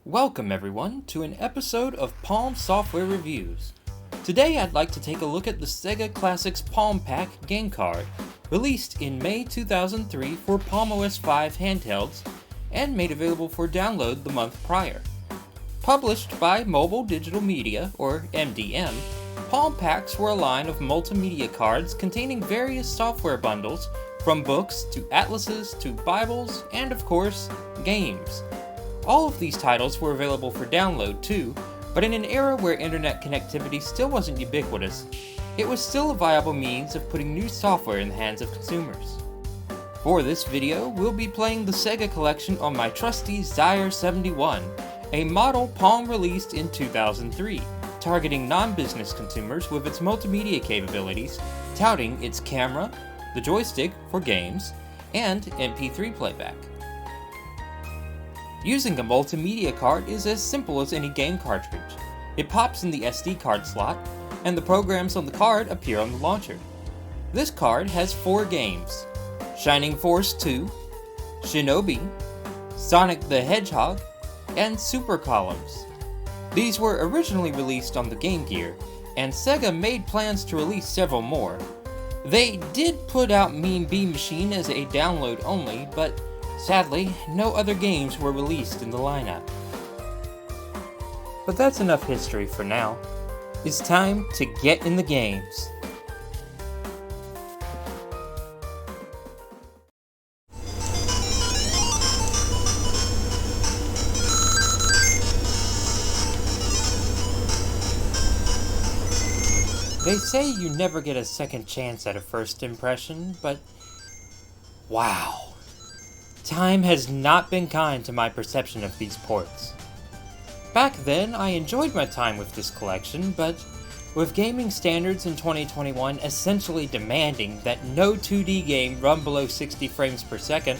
Welcome everyone to an episode of Palm Software Reviews. Today I'd like to take a look at the Sega Classics Palm Pack game card, released in May 2003 for Palm OS 5 handhelds, and made available for download the month prior. Published by Mobile Digital Media, or MDM, Palm Packs were a line of multimedia cards containing various software bundles, from books to atlases to Bibles, and of course, games. All of these titles were available for download too, but in an era where internet connectivity still wasn't ubiquitous, it was still a viable means of putting new software in the hands of consumers. For this video, we'll be playing the Sega collection on my trusty Zyre 71, a model Palm released in 2003, targeting non-business consumers with its multimedia capabilities, touting its camera, the joystick for games, and MP3 playback. Using a multimedia card is as simple as any game cartridge. It pops in the SD card slot, and the programs on the card appear on the launcher. This card has 4 games: Shining Force 2, Shinobi, Sonic the Hedgehog, and Super Columns. These were originally released on the Game Gear, and Sega made plans to release several more. They did put out Mean Bean Machine as a download only, but sadly, no other games were released in the lineup. But that's enough history for now. It's time to get in the games. They say you never get a second chance at a first impression, but wow. Time has not been kind to my perception of these ports. Back then, I enjoyed my time with this collection, but with gaming standards in 2021 essentially demanding that no 2D game run below 60 frames per second,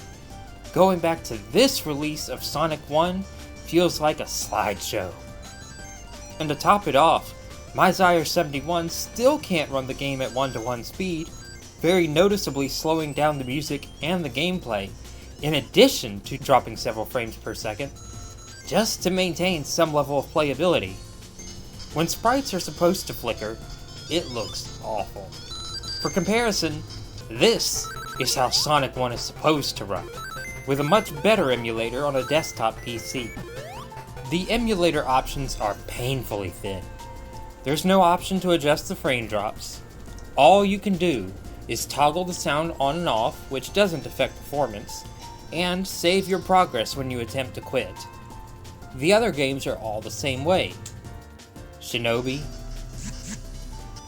going back to this release of Sonic 1 feels like a slideshow. And to top it off, my Zyre 71 still can't run the game at 1:1 speed, very noticeably slowing down the music and the gameplay, in addition to dropping several frames per second, just to maintain some level of playability. When sprites are supposed to flicker, it looks awful. For comparison, this is how Sonic 1 is supposed to run, with a much better emulator on a desktop PC. The emulator options are painfully thin. There's no option to adjust the frame drops. All you can do is toggle the sound on and off, which doesn't affect performance, and save your progress when you attempt to quit. The other games are all the same way. Shinobi,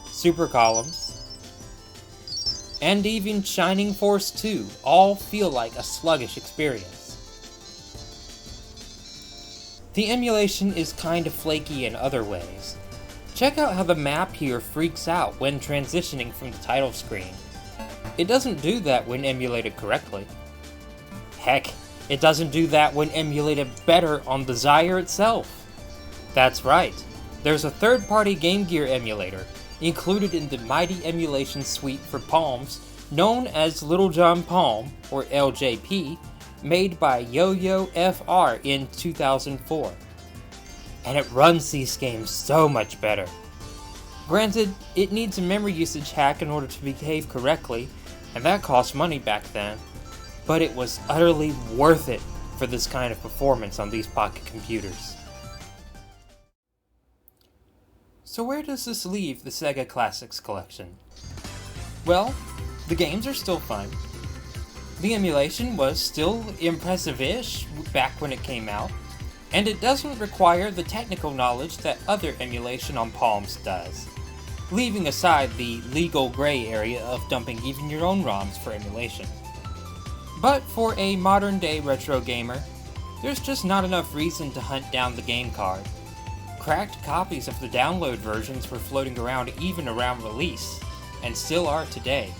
Super Columns, and even Shining Force 2 all feel like a sluggish experience. The emulation is kind of flaky in other ways. Check out how the map here freaks out when transitioning from the title screen. It doesn't do that when emulated correctly. Heck, it doesn't do that when emulated better on the Zyre itself. That's right, there's a third-party Game Gear emulator included in the mighty emulation suite for Palms known as Little John Palm, or LJP, made by Yo-Yo FR in 2004. And it runs these games so much better. Granted, it needs a memory usage hack in order to behave correctly, and that cost money back then, but it was utterly worth it for this kind of performance on these pocket computers. So where does this leave the Sega Classics collection? Well, the games are still fun. The emulation was still impressive-ish back when it came out, and it doesn't require the technical knowledge that other emulation on Palms does, leaving aside the legal gray area of dumping even your own ROMs for emulation. But for a modern-day retro gamer, there's just not enough reason to hunt down the game card. Cracked copies of the download versions were floating around even around release, and still are today.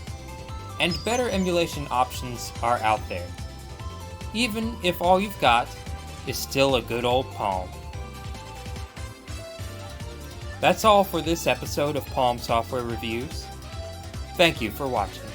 And better emulation options are out there, even if all you've got is still a good old Palm. That's all for this episode of Palm Software Reviews. Thank you for watching.